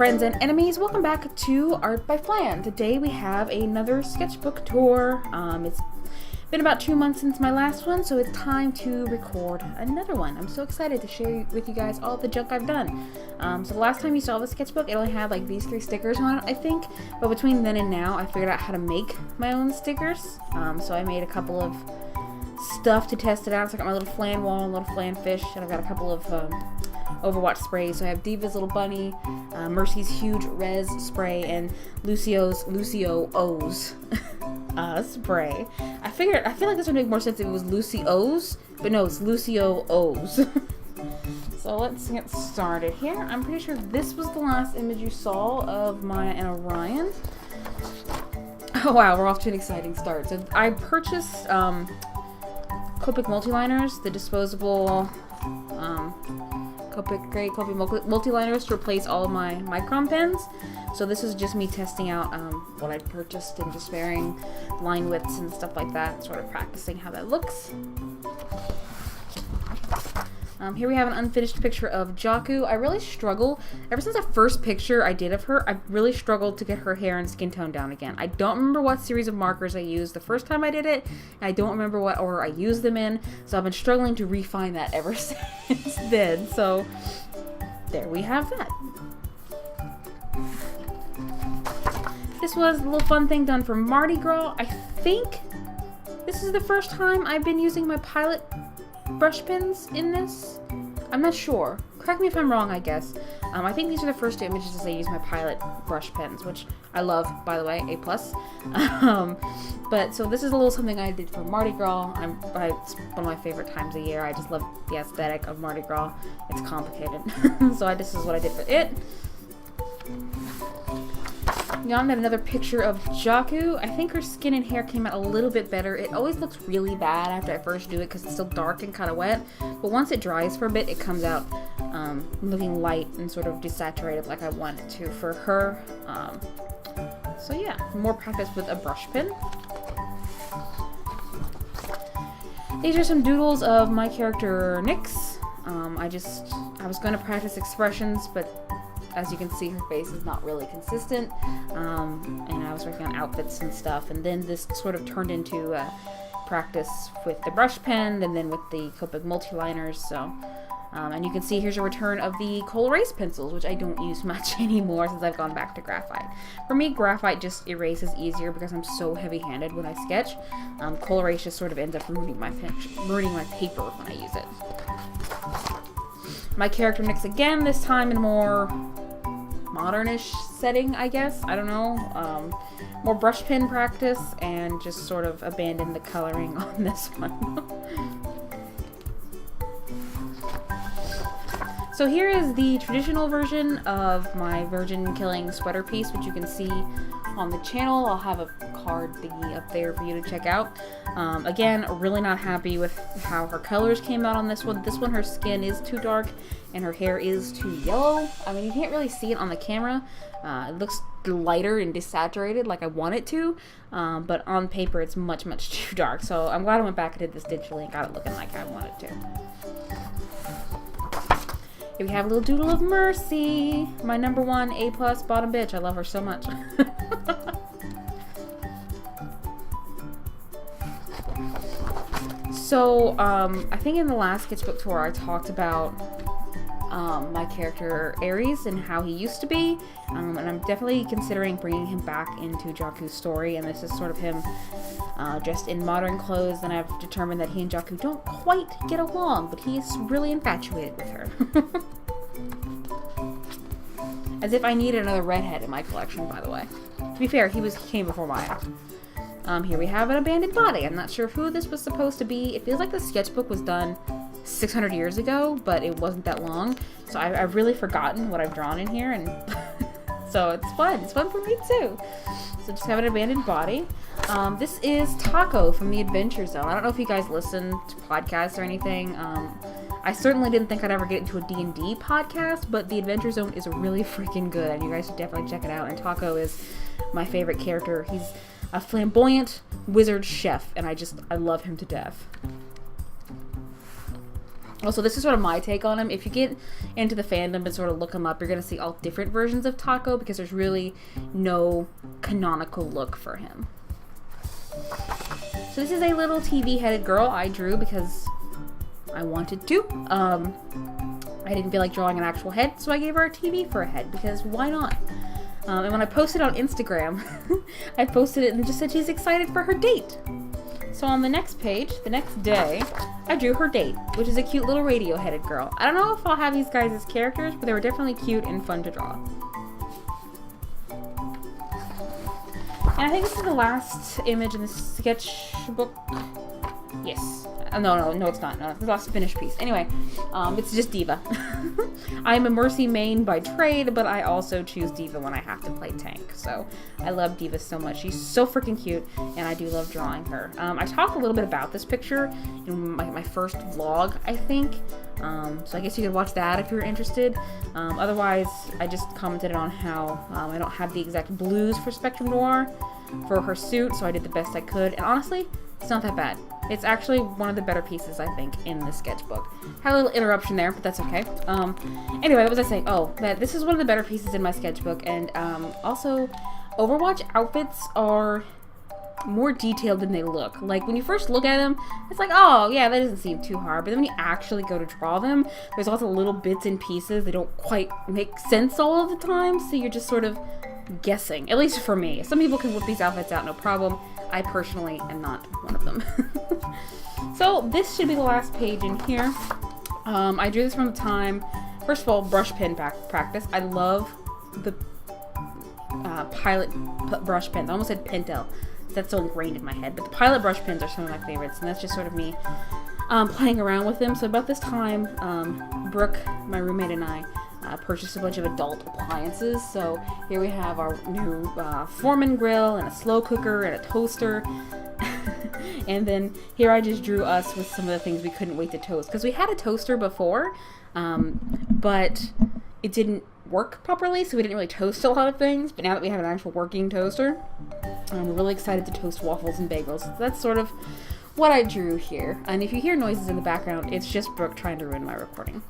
friends and enemies, welcome back to Art by Flan. Today we have another sketchbook tour. It's been about 2 months since my last one, so it's time to record another one. I'm so excited to share with you guys all the junk I've done. So the last time you saw the sketchbook, it only had like these 3 stickers on it, I think. But between then and now, I figured out how to make my own stickers. So I made a couple of stuff to test it out. So I got my little flan wall, little flan fish, and I've got a couple of Overwatch sprays. So I have Diva's little bunny, Mercy's huge res spray, and Lucio O's spray. I feel like this would make more sense if it was Lucy O's, but no, it's Lucio O's. So let's get started here. I'm pretty sure this was the last image you saw of Maya and Orion. Oh wow, we're off to an exciting start. So I purchased Copic multiliners, the disposable Copic multiliners to replace all of my micron pens. So this is just me testing out what I purchased and just varying line widths and stuff like that, sort of practicing how that looks. Here we have an unfinished picture of Jaku. I really struggle, ever since the first picture I did of her, I really struggled to get her hair and skin tone down again. I don't remember what series of markers I used the first time I did it, and I don't remember what order I used them in, so I've been struggling to refine that ever since then. So there we have that. This was a little fun thing done for Mardi Gras. I think this is the first time I've been using my Pilot brush pens in this. I'm not sure. Correct me if I'm wrong, I guess. I think these are the first 2 images as I use my Pilot brush pens, which I love, by the way, A+. But so this is a little something I did for Mardi Gras. It's one of my favorite times of year. I just love the aesthetic of Mardi Gras. It's complicated. So this is what I did for it. Got another picture of Jaku. I think her skin and hair came out a little bit better. It always looks really bad after I first do it because it's still dark and kind of wet. But once it dries for a bit, it comes out looking light and sort of desaturated like I want it to for her. So yeah, more practice with a brush pen. These are some doodles of my character Nyx. I was going to practice expressions, but as you can see, her face is not really consistent, and I was working on outfits and stuff, and then this sort of turned into practice with the brush pen, and then with the Copic multiliners, so, and you can see here's a return of the Kohl Erase pencils, which I don't use much anymore since I've gone back to graphite. For me, graphite just erases easier because I'm so heavy-handed when I sketch. Kohl Erase just sort of ends up ruining my paper when I use it. My character Nyx again, this time in a more modernish setting, I guess. I don't know. More brush pen practice and just sort of abandoned the coloring on this one. So here is the traditional version of my virgin killing sweater piece, which you can see on the channel. I'll have a card thingy up there for you to check out. Again, really not happy with how her colors came out on this one. This one, her skin is too dark and her hair is too yellow. I mean, you can't really see it on the camera. It looks lighter and desaturated like I want it to, but on paper it's much, much too dark. So I'm glad I went back and did this digitally and got it looking like I wanted to. Here we have a little doodle of Mercy, my #1 A+ bottom bitch. I love her so much. So, I think in the last sketchbook tour I talked about my character Ares and how he used to be, and I'm definitely considering bringing him back into Jaku's story, and this is sort of him dressed in modern clothes, and I've determined that he and Jaku don't quite get along, but he is really infatuated with her. As if I needed another redhead in my collection, by the way. To be fair, he came before Maya. Here we have an abandoned body. I'm not sure who this was supposed to be. It feels like the sketchbook was done 600 years ago, but it wasn't that long. So I've really forgotten what I've drawn in here, and so it's fun. It's fun for me too. So just have an abandoned body. This is Taco from the Adventure Zone. I don't know if you guys listen to podcasts or anything. I certainly didn't think I'd ever get into a D&D podcast, but the Adventure Zone is really freaking good, and you guys should definitely check it out. And Taco is my favorite character. He's a flamboyant wizard chef, and I love him to death. Also, this is sort of my take on him. If you get into the fandom and sort of look him up, you're going to see all different versions of Taco because there's really no canonical look for him. So this is a little TV-headed girl I drew because I wanted to. I didn't feel like drawing an actual head, so I gave her a TV for a head because why not? And when I posted on Instagram, I posted it and just said she's excited for her date. So on the next page, the next day, I drew her date, which is a cute little radio-headed girl. I don't know if I'll have these guys as characters, but they were definitely cute and fun to draw. And I think this is the last image in the sketchbook. Yes. No, it's not. No, it's the last finished piece. Anyway, it's just Diva. I'm a Mercy main by trade, but I also choose Diva when I have to play tank. So I love Diva so much. She's so freaking cute, and I do love drawing her. I talked a little bit about this picture in my first vlog, I think. So I guess you could watch that if you're interested. Otherwise, I just commented on how I don't have the exact blues for Spectrum Noir for her suit, so I did the best I could. And honestly, it's not that bad. It's actually one of the better pieces, I think, in the sketchbook. Had a little interruption there, but that's okay. Anyway, what was I saying? Oh, that this is one of the better pieces in my sketchbook, and also, Overwatch outfits are more detailed than they look. Like, when you first look at them, it's like, oh, yeah, that doesn't seem too hard. But then when you actually go to draw them, there's lots of little bits and pieces that don't quite make sense all of the time, so you're just sort of guessing. At least for me. Some people can whip these outfits out, no problem. I personally am not one of them. So this should be the last page in here. I drew this from the time, first of all, brush pen practice. I love the Pilot brush pens. I almost said Pentel. That's so ingrained in my head. But the Pilot brush pens are some of my favorites, and that's just sort of me playing around with them. So about this time, Brooke, my roommate, and I purchased a bunch of adult appliances. So here we have our new Foreman grill and a slow cooker and a toaster. And then here I just drew us with some of the things we couldn't wait to toast. Because we had a toaster before, but it didn't work properly, so we didn't really toast a lot of things. But now that we have an actual working toaster, we're really excited to toast waffles and bagels. So that's sort of what I drew here. And if you hear noises in the background, it's just Brooke trying to ruin my recording.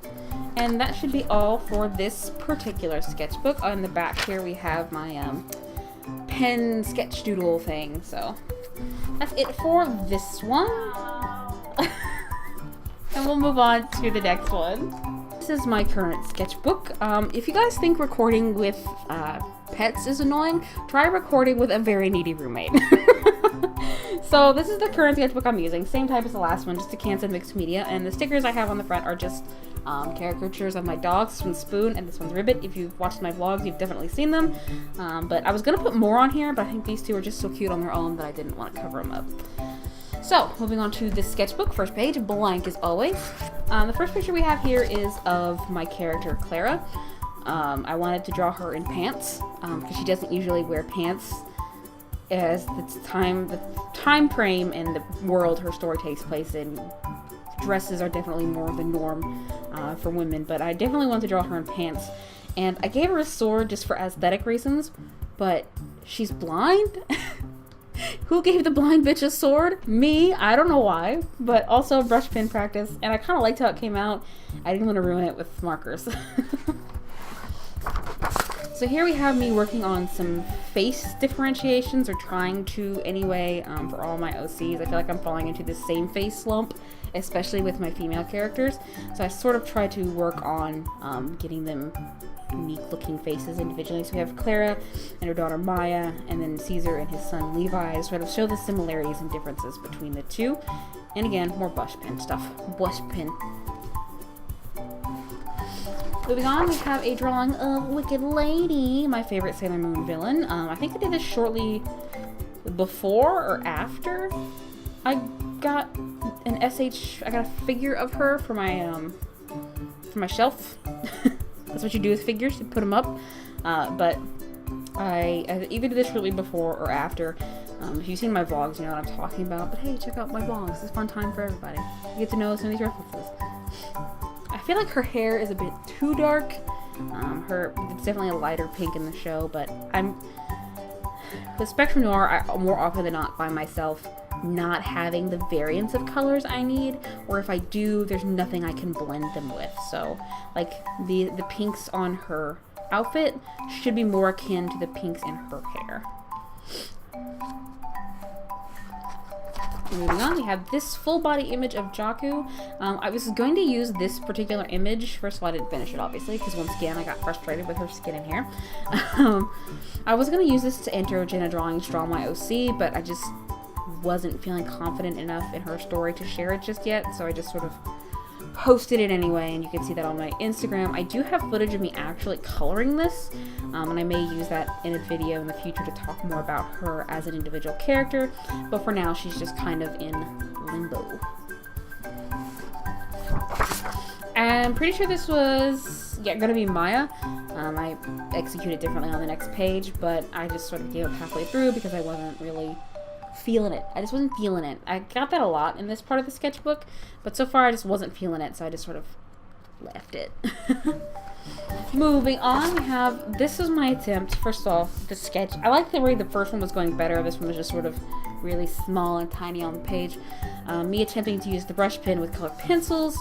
And that should be all for this particular sketchbook. On the back here we have my pen sketch doodle thing. So that's it for this one. And we'll move on to the next one. This is my current sketchbook. If you guys think recording with pets is annoying, try recording with a very needy roommate. So this is the current sketchbook I'm using, same type as the last one, just a Canson mixed media, and the stickers I have on the front are just caricatures of my dogs. This one's Spoon and this one's Ribbit. If you've watched my vlogs, you've definitely seen them. But I was gonna put more on here, but I think these two are just so cute on their own that I didn't want to cover them up. So, moving on to this sketchbook, first page, blank as always. The first picture we have here is of my character, Clara. I wanted to draw her in pants, because she doesn't usually wear pants, as the time frame and the world her story takes place in. Dresses are definitely more the norm for women, but I definitely wanted to draw her in pants. And I gave her a sword just for aesthetic reasons, but she's blind? Who gave the blind bitch a sword? Me. I don't know why, but also brush pen practice, and I kind of liked how it came out. I didn't want to ruin it with markers. So here we have me working on some face differentiations, or trying to anyway, for all my OCs. I feel like I'm falling into the same face slump, especially with my female characters. So I sort of try to work on getting them unique looking faces individually. So we have Clara and her daughter Maya, and then Caesar and his son Levi, to sort of show the similarities and differences between the two. And again, more brush pen stuff. Brush pen. Moving on, we have a drawing of Wicked Lady, my favorite Sailor Moon villain. I think I did this shortly before or after I got an I got a figure of her for my shelf. That's what you do with figures, you put them up. But I either did this shortly before or after. If you've seen my vlogs, you know what I'm talking about. But hey, check out my vlogs. It's a fun time for everybody. You get to know some of these references. I feel like her hair is a bit too dark. It's definitely a lighter pink in the show, but with Spectrum Noir, I more often than not find myself not having the variance of colors I need, or if I do, there's nothing I can blend them with. So like the pinks on her outfit should be more akin to the pinks in her hair. Moving on, we have this full body image of Jaku. I was going to use this particular image. First of all, I didn't finish it, obviously, because once again, I got frustrated with her skin and hair. I was going to use this to enter Jenna Drawings Draw My OC, but I just wasn't feeling confident enough in her story to share it just yet, so I just sort of posted it anyway, and you can see that on my Instagram. I do have footage of me actually coloring this, and I may use that in a video in the future to talk more about her as an individual character, but for now she's just kind of in limbo. I'm pretty sure this was, gonna be Maya. I executed differently on the next page, but I just sort of gave up halfway through because I wasn't really feeling it. I just wasn't feeling it. I got that a lot in this part of the sketchbook, but so far I just wasn't feeling it, so I just sort of left it. Moving on, we have, this is my attempt, first of all, the sketch. I like the way the first one was going better. This one was just sort of really small and tiny on the page. Me attempting to use the brush pen with colored pencils,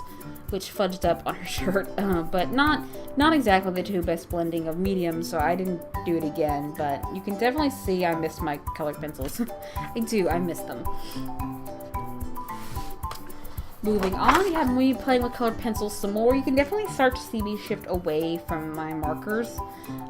which fudged up on her shirt, but not exactly the two best blending of mediums, so I didn't do it again, but you can definitely see I missed my colored pencils. I miss them. Moving on, we have me playing with colored pencils some more. You can definitely start to see me shift away from my markers.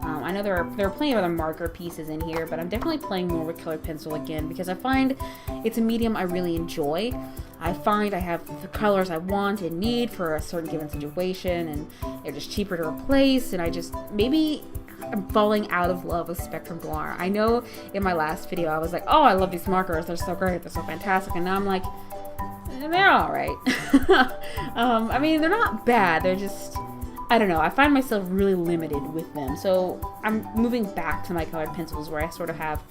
I know there are plenty of other marker pieces in here, but I'm definitely playing more with colored pencil again because I find it's a medium I really enjoy. I find I have the colors I want and need for a certain given situation, and they're just cheaper to replace, and maybe I'm falling out of love with Spectrum Noir. I know in my last video I was like, oh, I love these markers, they're so great, they're so fantastic, and now I'm like, they're alright. I mean, they're not bad, they're just, I don't know, I find myself really limited with them, so I'm moving back to my colored pencils where I sort of have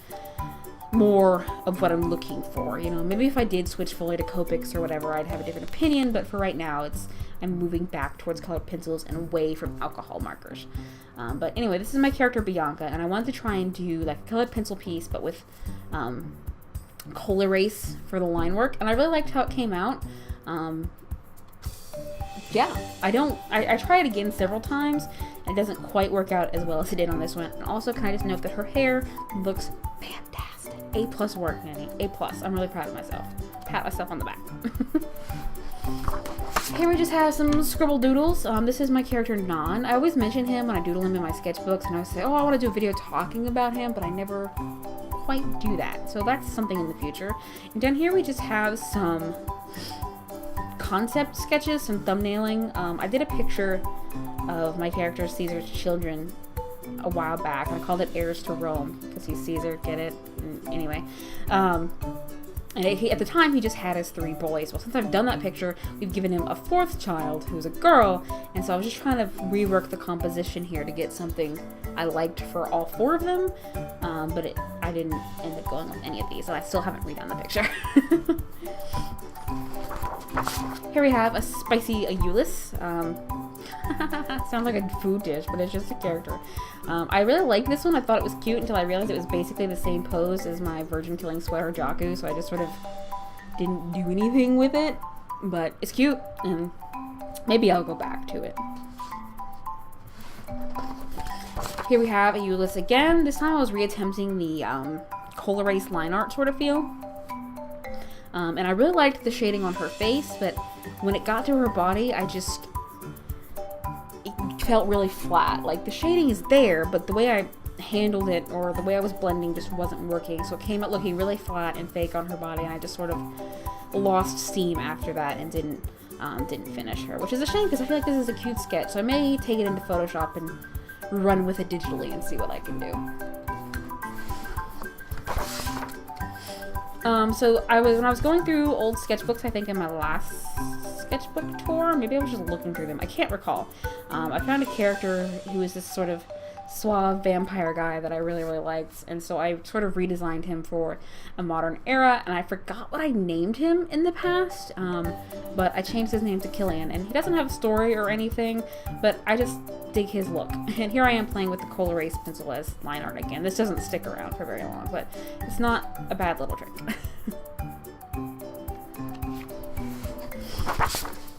more of what I'm looking for. You know, maybe if I did switch fully to Copics or whatever, I'd have a different opinion, but for right now, I'm moving back towards colored pencils and away from alcohol markers. But anyway, this is my character Bianca, and I wanted to try and do like a colored pencil piece, but with coal erase for the line work, and I really liked how it came out. Yeah, I tried it again several times, and it doesn't quite work out as well as it did on this one. And also, can I just note that her hair looks fantastic. A+ work, Nanny. A+. I'm really proud of myself. Pat myself on the back. Here we just have some scribble doodles. This is my character Nan. I always mention him when I doodle him in my sketchbooks, and I say, oh, I want to do a video talking about him, but I never quite do that. So that's something in the future. And down here we just have some concept sketches, some thumbnailing. I did a picture of my character Caesar's children a while back, and I called it Heirs to Rome because he's Caesar, get it? Anyway, and at the time he just had his 3 boys. Well, since I've done that picture, we've given him a 4th child who's a girl, and so I was just trying to rework the composition here to get something I liked for all 4 of them, but I didn't end up going with any of these, and I still haven't redone the picture. Here we have a spicy Aeolus. Sounds like a food dish, but it's just a character. I really liked this one. I thought it was cute until I realized it was basically the same pose as my virgin killing sweater Jaku, so I just sort of didn't do anything with it. But it's cute, and maybe I'll go back to it. Here we have Aeolus again. This time I was reattempting the coal erase line art sort of feel. And I really liked the shading on her face, but when it got to her body, it felt really flat. Like, the shading is there, but the way I handled it, or the way I was blending, just wasn't working. So it came out looking really flat and fake on her body, and I just sort of lost steam after that and didn't finish her, which is a shame because I feel like this is a cute sketch. So I may take it into Photoshop and run with it digitally and see what I can do. So when I was going through old sketchbooks, I think in my last sketchbook tour, maybe I was just looking through them, I can't recall. I found a character who was this sort of suave vampire guy that I really, really liked, and so I sort of redesigned him for a modern era, and I forgot what I named him in the past, but I changed his name to Killian, and he doesn't have a story or anything, but I just dig his look. And here I am playing with the coal erase pencil as line art again. This doesn't stick around for very long, but it's not a bad little trick.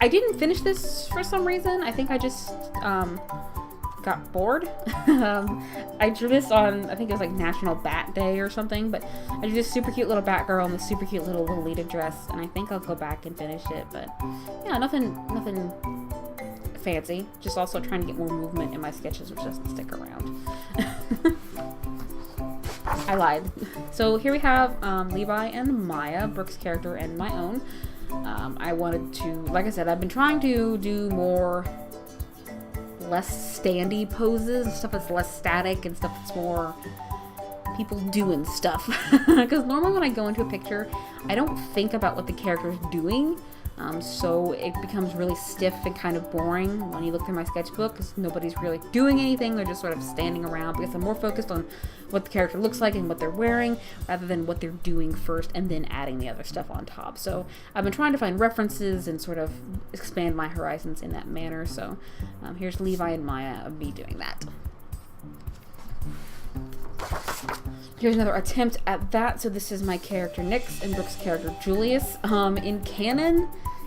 I didn't finish this for some reason. I think I just got bored. I drew this on, I think it was like National Bat Day or something, but I drew this super cute little bat girl in this super cute little Lolita dress, and I think I'll go back and finish it, but yeah, nothing fancy. Just also trying to get more movement in my sketches, which doesn't stick around. I lied. So here we have Levi and Maya, Brooke's character and my own. I wanted to, like I said, I've been trying to do more less standy poses, stuff that's less static and stuff that's more people doing stuff. Because normally when I go into a picture, I don't think about what the character's doing. So it becomes really stiff and kind of boring when you look through my sketchbook, because nobody's really doing anything. They're just sort of standing around, because I'm more focused on what the character looks like and what they're wearing rather than what they're doing first and then adding the other stuff on top. So I've been trying to find references and sort of expand my horizons in that manner. So here's Levi and Maya of me doing that. Here's another attempt at that. So this is my character Nyx and Brooke's character Julius.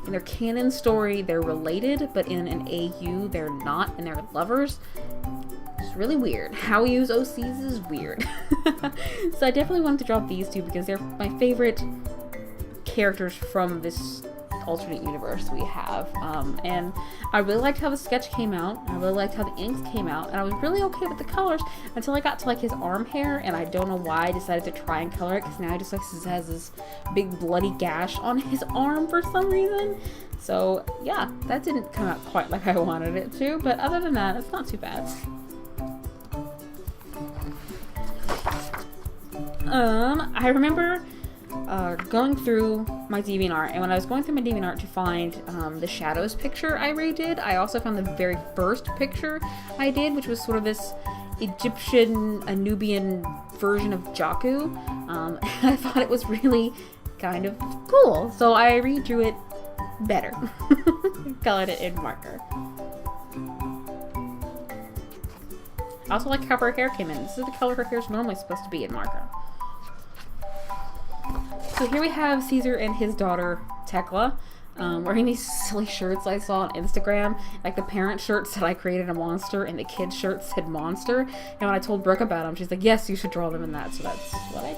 In their canon story, they're related, but in an AU, they're not, and they're lovers. It's really weird. How we use OCs is weird. So I definitely wanted to draw these two because they're my favorite characters from this alternate universe we have. And I really liked how the sketch came out. I really liked how the inks came out, and I was really okay with the colors until I got to like his arm hair, and I don't know why I decided to try and color it, because now he just like has this big bloody gash on his arm for some reason. So yeah, that didn't come out quite like I wanted it to, but other than that, it's not too bad. I remember going through my DeviantArt, and when I was going through my DeviantArt to find the shadows picture I redid, I also found the very first picture I did, which was sort of this Egyptian, Nubian version of Jakku. I thought it was really kind of cool, so I redrew it better. Colored it in marker. I also like how her hair came in. This is the color her hair is normally supposed to be in marker. So here we have Caesar and his daughter, Tekla, wearing these silly shirts I saw on Instagram. Like the parent shirt said I created a monster, and the kid shirt said monster. And when I told Brooke about them, she's like, yes, you should draw them in that. So that's what I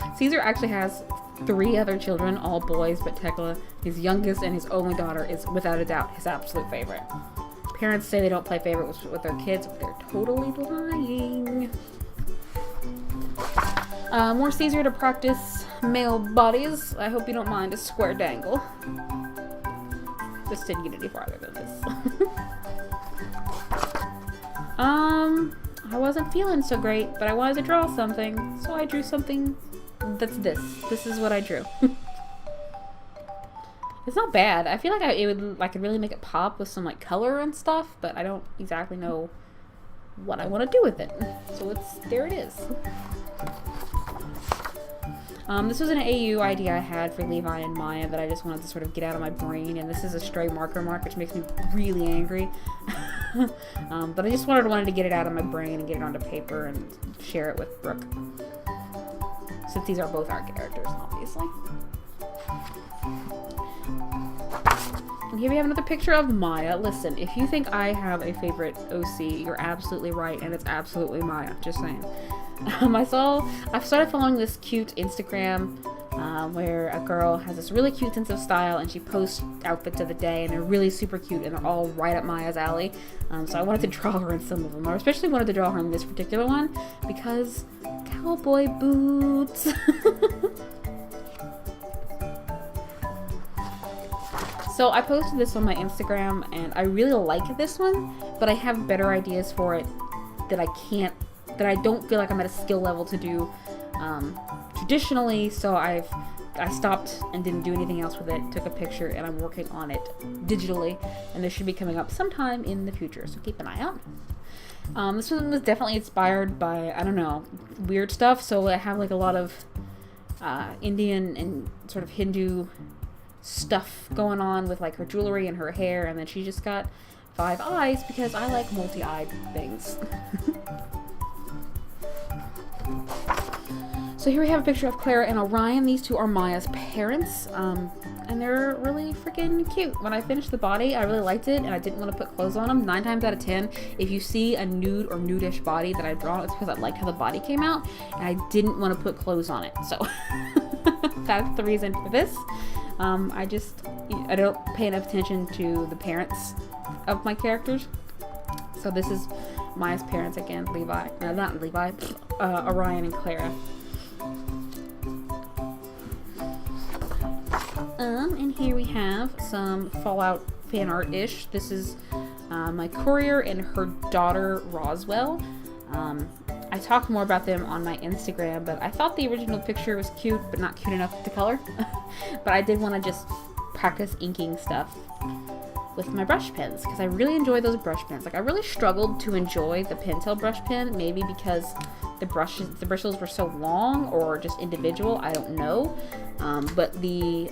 did. Caesar actually has 3 other children, all boys, but Tekla, his youngest and his only daughter, is without a doubt his absolute favorite. Parents say they don't play favorites with their kids, but they're totally lying. More Caesar to practice male bodies. I hope you don't mind a square dangle. This didn't get any farther than this. I wasn't feeling so great, but I wanted to draw something, so I drew something that's this. This is what I drew. It's not bad. I feel like I could really make it pop with some like color and stuff, but I don't exactly know what I want to do with it. So there it is. This was an AU idea I had for Levi and Maya that I just wanted to sort of get out of my brain, and this is a stray marker mark, which makes me really angry. But I just wanted to get it out of my brain and get it onto paper and share it with Brooke, since these are both our characters, obviously. And here we have another picture of Maya. Listen, if you think I have a favorite OC, you're absolutely right, and it's absolutely Maya. Just saying. I've started following this cute Instagram where a girl has this really cute sense of style, and she posts outfits of the day, and they're really super cute, and they're all right up Maya's alley. So I wanted to draw her in some of them. I especially wanted to draw her in this particular one because cowboy boots. So I posted this on my Instagram, and I really like this one, but I have better ideas for it that I don't feel like I'm at a skill level to do traditionally, so I stopped and didn't do anything else with it, took a picture, and I'm working on it digitally, and this should be coming up sometime in the future, so keep an eye out. This one was definitely inspired by, I don't know, weird stuff, so I have like a lot of Indian and sort of Hindu stuff going on with like her jewelry and her hair, and then she just got 5 eyes because I like multi-eyed things. So here we have a picture of Clara and Orion. These two are Maya's parents, and they're really freaking cute. When I finished the body, I really liked it, and I didn't want to put clothes on them. 9 times out of 10, if you see a nude or nudish body that I've drawn, it's because I liked how the body came out, and I didn't want to put clothes on it. So that's the reason for this. I don't pay enough attention to the parents of my characters. So this is Maya's parents again, Orion and Clara. And here we have some Fallout fan art-ish. This is my courier and her daughter, Roswell. I talk more about them on my Instagram, but I thought the original picture was cute, but not cute enough to color. But I did want to just practice inking stuff with my brush pens, because I really enjoy those brush pens. Like, I really struggled to enjoy the Pentel brush pen, maybe because the bristles were so long, or just individual, I don't know. But the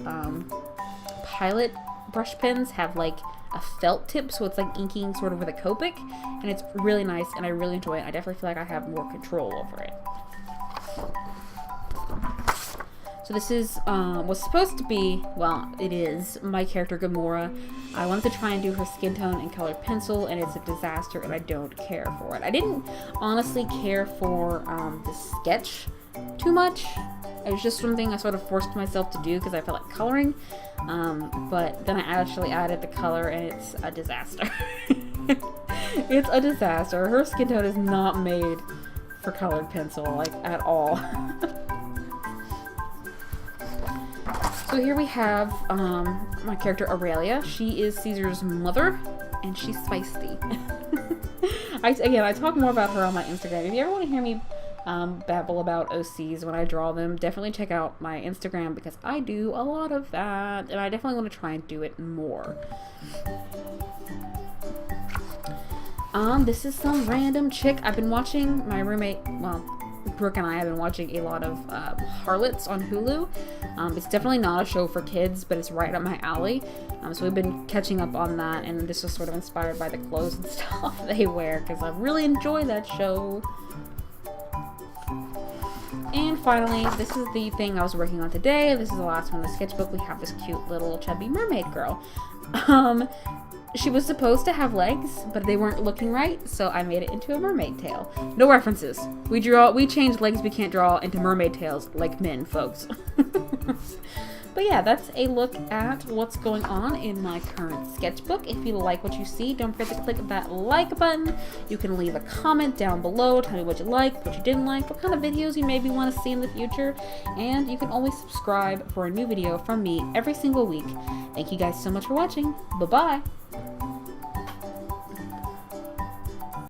Pilot brush pens have like a felt tip, so it's like inking sort of with a Copic, and it's really nice, and I really enjoy it. I definitely feel like I have more control over it. So this is, was supposed to be, well, it is my character Gamora. I wanted to try and do her skin tone in colored pencil, and it's a disaster, and I don't care for it. I didn't honestly care for the sketch too much. It was just something I sort of forced myself to do because I felt like coloring. But then I actually added the color, and it's a disaster. It's a disaster. Her skin tone is not made for colored pencil, like, at all. So here we have my character Aurelia. She is Caesar's mother, and she's feisty. I talk more about her on my Instagram. If you ever want to hear me babble about OCs when I draw them, definitely check out my Instagram, because I do a lot of that, and I definitely want to try and do it more. This is some random chick. I've been watching, my roommate, well, Brooke and I have been watching a lot of Harlots on Hulu. It's definitely not a show for kids, but it's right up my alley. So we've been catching up on that, and this was sort of inspired by the clothes and stuff they wear, because I really enjoy that show. And finally, this is the thing I was working on today. This is the last one in the sketchbook. We have this cute little chubby mermaid girl. She was supposed to have legs, but they weren't looking right, so I made it into a mermaid tail. No references. We change legs we can't draw into mermaid tails like men, folks. But yeah, that's a look at what's going on in my current sketchbook. If you like what you see, don't forget to click that like button. You can leave a comment down below, tell me what you liked, what you didn't like, what kind of videos you maybe want to see in the future, and you can always subscribe for a new video from me every single week. Thank you guys so much for watching. Bye-bye!